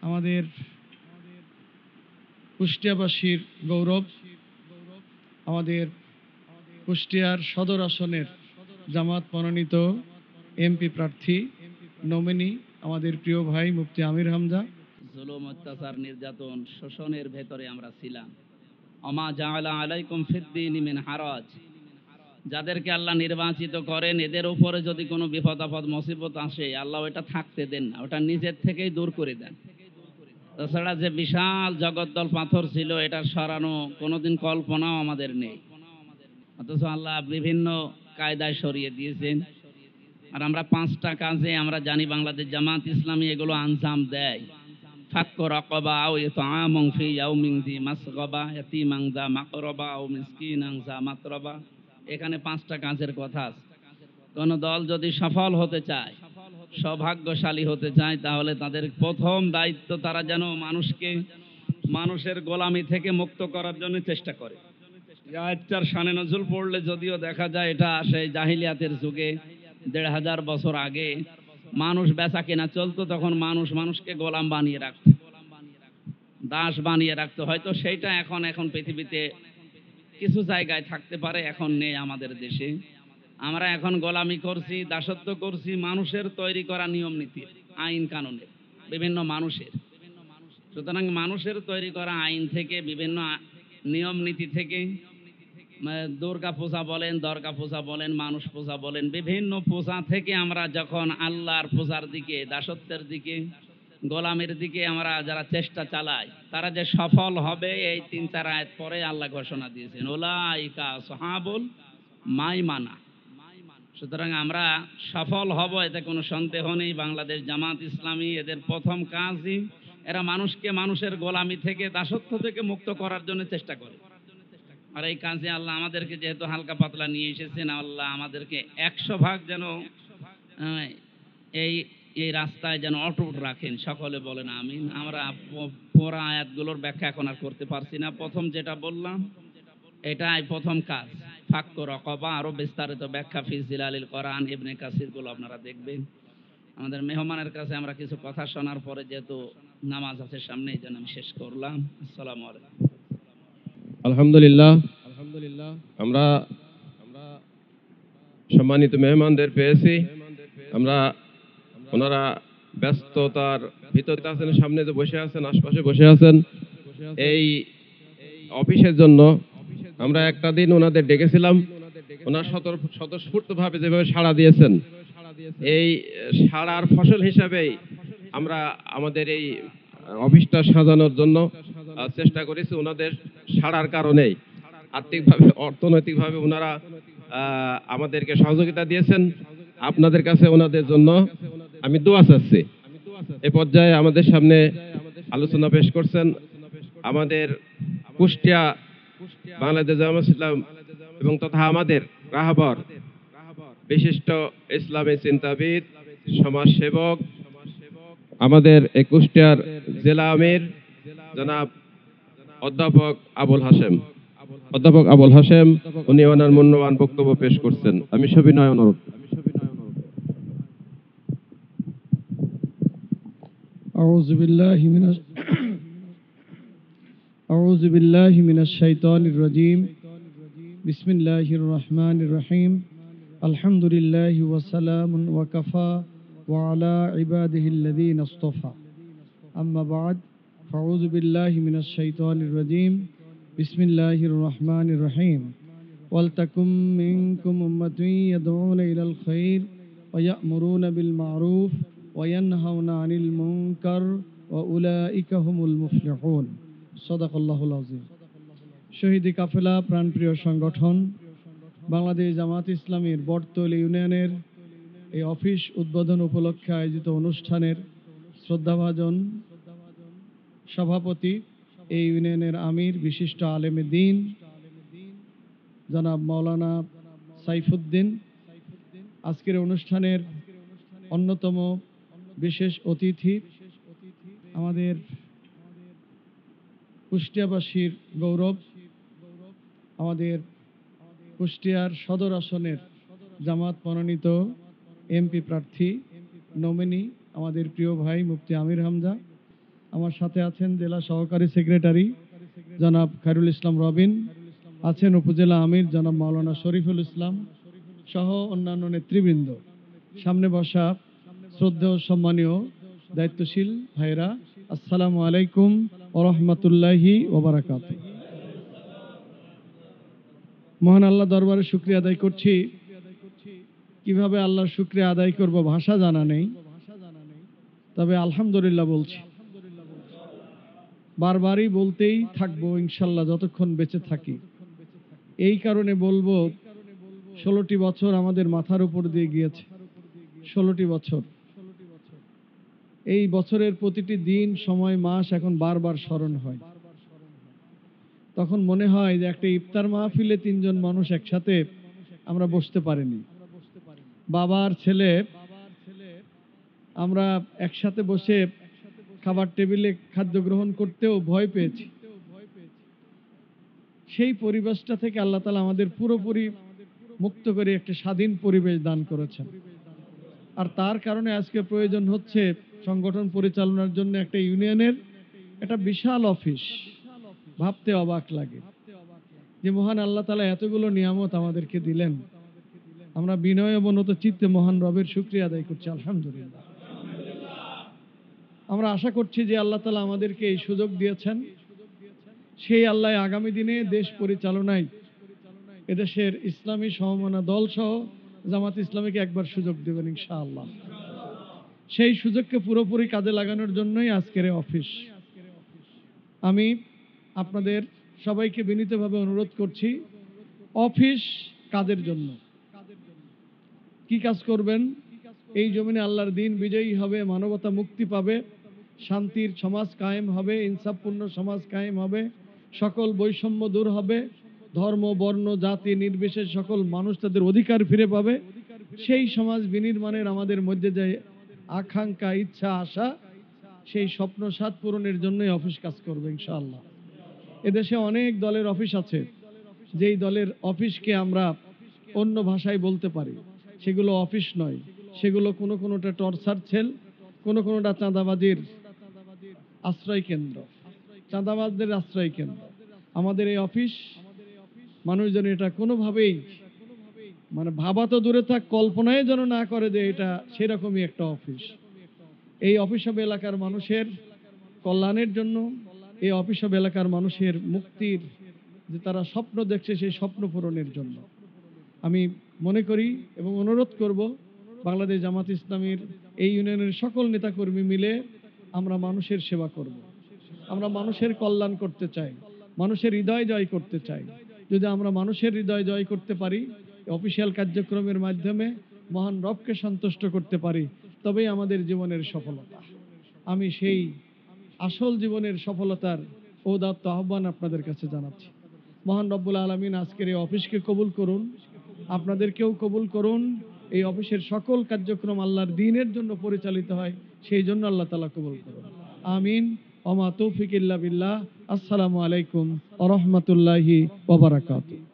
আমাদের কুষ্টিয়াবাসীর গৌরব, আমাদের কুষ্টিয়ার সদর আসনের জামাত মনোনীত এমপি প্রার্থী নমিনি আমাদের প্রিয় ভাই মুফতি আমির হামজা। জুলুম, অত্যাচার, নির্যাতন, শোষণের ভেতরে আমরা ছিলাম। ওমা জাআলা আলাইকুম ফিদ্দীনি মিন হারাজ। যাদেরকে আল্লাহ নির্বাচিত করেন এদের উপরে যদি কোনো বিপদ আপদ মুসিবত আসে, আল্লাহ ওটা থাকতে দেন না, ওটা নিজের থেকেই দূর করে দেন। তাছাড়া যে বিশাল জগদ্দল পাথর ছিল, এটা সরানো কোনোদিন কল্পনাও আমাদের নেই, অথচ আল্লাহ বিভিন্ন কায়দায় সরিয়ে দিয়েছেন। আর আমরা 5টা কাজে আমরা জানি বাংলাদেশ জামাত ইসলামী এগুলো আঞ্জাম দেয়। ফাক্কু রাকাবা আও ইতআমুন ফি ইয়াউমিন যি মাসগাবা ইয়াতীমান যা মাকরাবা আও মিসকিনান যা মাতরাবা। এখানে 5টা কাজের কথা আছে। কোন দল যদি সফল হতে চায়, সৌভাগ্যশালী হতে চায়, তাহলে তাদের প্রথম দায়িত্ব তারা যেন মানুষের গোলামি থেকে মুক্ত করার জন্য চেষ্টা করে। আয়াতটার শানে নজুল পড়লে যদিও দেখা যায় এটা সেই জাহিলিয়াতের যুগে 1500 বছর আগে মানুষ বেচা কেনা চলতো, তখন মানুষকে গোলাম বানিয়ে রাখতো, দাস বানিয়ে রাখতো। হয়তো সেইটা এখন পৃথিবীতে কিছু জায়গায় থাকতে পারে, এখন নেই আমাদের দেশে। আমরা এখন গোলামি করছি, দাসত্ব করছি মানুষের তৈরি করা নিয়ম নীতি, আইন কানুনের, বিভিন্ন মানুষের। সুতরাং মানুষের তৈরি করা আইন থেকে, বিভিন্ন নিয়ম নীতি থেকে, দুর্গা পূজা বলেন, দর্গা পূজা বলেন, মানুষ পূজা বলেন, বিভিন্ন পূজা থেকে আমরা যখন আল্লাহর পূজার দিকে, দাসত্বের দিকে, গোলামের দিকে আমরা যারা চেষ্টা চালাই, তারা যে সফল হবে এই 3-4 আয়াত পরে আল্লাহ ঘোষণা দিয়েছেন, উলাইকা আসহাবুল মাইমানা। সুতরাং আমরা সফল হব, এতে কোনো সন্দেহ নেই। বাংলাদেশ জামাত ইসলামী এদের প্রথম কাজই এরা মানুষকে মানুষের গোলামি থেকে, দাসত্ব থেকে মুক্ত করার জন্য চেষ্টা করে। আর এই কাজে আল্লাহ আমাদেরকে যেহেতু হালকা পাতলা নিয়ে এসেছেন, আল্লাহ আমাদেরকে 100 ভাগ যেন এই এই রাস্তায় যেন অটুট রাখেন। সকলে বলেন আমিন। আমরা পুরা আয়াতগুলোর ব্যাখ্যা এখন আর করতে পারছি না। প্রথম যেটা বললাম এটাই প্রথম কাজ, ফাক্কু রাকাবা। আরো বিস্তারিত ব্যাখ্যা ফি জিলালিল কোরআন, ইবনে কাসির গুলো আপনারা দেখবেন। আমাদের মেহমানের কাছে আমরা কিছু কথা শোনার পরে যেহেতু নামাজ আছে সামনে, এই জন্য আমি শেষ করলাম। আসসালামু আলাইকুম। আলহামদুলিল্লাহ, আমরা সম্মানিত মেহমানদের পেয়েছি। আমরা ওনারা ব্যস্ততার ভিতরে আছেন, সামনে যে বসে আছেন, আশপাশে বসে আছেন। এই অফিসের জন্য আমরা একটা দিন ওনাদের ডেকেছিলাম, ওনার স্বতঃস্ফূর্তভাবে যেভাবে সাড়া দিয়েছেন, এই সাড়ার ফসল হিসাবেই আমরা আমাদের এই অফিসটা সাজানোর জন্য চেষ্টা করেছি। ওনাদের সাড়ার কারণেই আর্থিকভাবে, অর্থনৈতিকভাবে ওনারা আমাদেরকে সহযোগিতা দিয়েছেন। আপনাদের কাছে ওনাদের জন্য আমি দোয়া চাচ্ছি। এ পর্যায়ে আমাদের সামনে আলোচনা পেশ করছেন আমাদের কুষ্টিয়া বাংলাদেশ জামাত ইসলাম এবং তথা আমাদের রাহবর, বিশিষ্ট ইসলামী চিন্তাবিদ, সমাজসেবক, আমাদের এই কুষ্টিয়ার জেলা আমির জনাব অধ্যাপক আবুল হাশেম, উনি ওনার মূল্যবান বক্তব্য পেশ করছেন। আমি সবিনয় অনুরোধ। আউযু বিল্লাহি মিনাশ শাইতানির রাজীম। বিসমিল্লাহির রহমানির রহিম। আলহামদুলিল্লাহি ওয়া সালামুন ওয়া কাফা ওয়া আলা ইবাদিহিল্লাযীনা ইসতাফা। আম্মা বা'দ, আউযু বিল্লাহি মিনাশ শাইতানির রাজীম। বিসমিল্লাহির রহমানির রহিম। ওয়ালতাকুম মিনকুম উম্মাতুন ইয়াদউনা ইলাল খায়র ওয়া ইয়া'মুরুনা বিল মা'রুফ ওয়া ইয়ানহাউনা আনিল মুনকার ওয়া উলাইকা হুমুল মুফলিহুন। সাদাকাল্লাহুল আযীম। শহীদি কাফেলা প্রাণপ্রিয় সংগঠন বাংলাদেশ জামাত ইসলামীর বটতলী ইউনিয়নের এই অফিস উদ্বোধন উপলক্ষে আয়োজিত অনুষ্ঠানের শ্রদ্ধাভাজন সভাপতি, এই ইউনিয়নের আমির, বিশিষ্ট আলেমে দ্বীন জনাব মাওলানা সাইফুদ্দিন, আজকের অনুষ্ঠানের অন্যতম বিশেষ অতিথি, আমাদের কুষ্টিয়াবাসীর গৌরব, আমাদের কুষ্টিয়ার সদর আসনের জামাত মনোনীত এমপি প্রার্থী নমিনি আমাদের প্রিয় ভাই মুফতি আমির হামজা। আমার সাথে আছেন জেলা সহকারী সেক্রেটারি জনাব খায়রুল ইসলাম রবিন, আছেন উপজেলা আমির জনাব মাওলানা শরীফুল ইসলাম সহ অন্যান্য নেতৃবৃন্দ, সামনে বসা শ্রদ্ধেয় সম্মানীয় দায়িত্বশীল ভাইরা, আসসালামু আলাইকুম ওয়া রাহমাতুল্লাহি ওয়া বারাকাতুহু। মহান আল্লাহ দরবারে শুকরিয়া আদায় করছি। কিভাবে আল্লাহর শুকরিয়া আদায় করব ভাষা জানা নেই, তবে আলহামদুলিল্লাহ বলছি। বারবারই বলতেই থাকবো ইনশাল্লাহ যতক্ষণ বেঁচে থাকি। এই কারণে বলবো 16টি বছর আমাদের মাথার উপর দিয়ে গিয়েছে, 16টি বছর। এই বছরের প্রতিটি দিন, সময়, মাস এখন বারবার স্মরণ হয়। তখন মনে হয় যে একটা ইফতার মাহফিলে 3 জন মানুষ একসাথে আমরা বসতে পারিনি। বাবার ছেলে আমরা একসাথে বসে খাবার টেবিলে খাদ্য গ্রহণ করতেও ভয় পেয়েছি। সেই পরিবেশটা থেকে আল্লাহ তাআলা আমাদের পুরোপুরি মুক্ত করে একটা স্বাধীন পরিবেশ দান করেছেন। আর তার কারণে আজকে প্রয়োজন হচ্ছে সংগঠন পরিচালনার জন্য একটা ইউনিয়নের একটা বিশাল অফিস। ভাবতে অবাক লাগে যে মহান আল্লাহ তাআলা এতগুলো নিয়ামত আমাদেরকে দিলেন। আমরা বিনয় অবনত চিত্তে মহান রবের শুকরিয়া আদায় করছি, আলহামদুলিল্লাহ। আমরা আশা করছি যে আল্লাহ তাআলা আমাদেরকে এই সুযোগ দিয়েছেন, সেই আল্লাহ আগামী দিনে দেশ পরিচালনায় এদেশের ইসলামী সমমনা দল সহ জামাত ইসলামীকে একবার সুযোগ দেবেন ইনশাআল্লাহ। সেই সুযোগকে পুরোপুরি কাজে লাগানোর জন্যই আজকের এই অফিস। আমি আপনাদের সবাইকে বিনীতভাবে অনুরোধ করছি, অফিস কাজের জন্য। কি কাজ করবেন? এই জমিনে আল্লাহর দ্বীন বিজয়ী হবে, মানবতা মুক্তি পাবে, শান্তির সমাজ কায়েম হবে, ইনসাফপূর্ণ সমাজ কায়েম হবে, সকল বৈষম্য দূর হবে, ধর্ম বর্ণ জাতি নির্বিশেষে সকল মানুষ তাদের অধিকার ফিরে পাবে। সেই সমাজ বিনির্মাণের আমাদের মধ্যে যে আকাঙ্ক্ষা, ইচ্ছা, আশা, সেই স্বপ্ন সাধ পূরণের জন্যই অফিস কাজ করবে ইনশাআল্লাহ। এদেশে অনেক দলের অফিস আছে, যেই দলের অফিসকে আমরা অন্য ভাষায় বলতে পারি, সেগুলো অফিস নয়, সেগুলো কোনোটা টর্চার সেল, কোনোটা চাঁদাবাজির আশ্রয় কেন্দ্র, চাঁদাবাজদের আশ্রয় কেন্দ্র। আমাদের এই অফিস মানুষজন এটা কোনোভাবেই ভাবা তো দূরে থাক, কল্পনায় যেন না করে যে এটা সেরকমই একটা অফিস। এই অফিস হবে এলাকার মানুষের কল্যাণের জন্য, এই অফিস হবে এলাকার মানুষের মুক্তির যে তারা স্বপ্ন দেখছে সেই স্বপ্ন পূরণের জন্য। আমি মনে করি এবং অনুরোধ করব, বাংলাদেশ জামাত ইসলামীর এই ইউনিয়নের সকল নেতাকর্মী মিলে আমরা মানুষের সেবা করব। আমরা মানুষের কল্যাণ করতে চাই, মানুষের হৃদয় জয় করতে চাই। যদি আমরা মানুষের হৃদয় জয় করতে পারি, অফিসিয়াল কার্যক্রমের মাধ্যমে মহান রবকে সন্তুষ্ট করতে পারি, তবেই আমাদের জীবনের সফলতা। আমি সেই আসল জীবনের সফলতার ঔদাত্ত আহ্বান আপনাদের কাছে জানাচ্ছি। মহান রব্বুল আলামিন আজকের এই অফিসকে কবুল করুন, আপনাদেরকেও কবুল করুন। এই অফিসের সকল কার্যক্রম আল্লাহর দ্বীনের জন্য পরিচালিত হয়, সেই জন্য আল্লাহ তাআলা কবুল করুন। আমিন। ওয়া মা তৌফিক ইল্লা বিল্লাহ। আসসালামু আলাইকুম ওয়া রাহমাতুল্লাহি ওয়া বারাকাতুহু।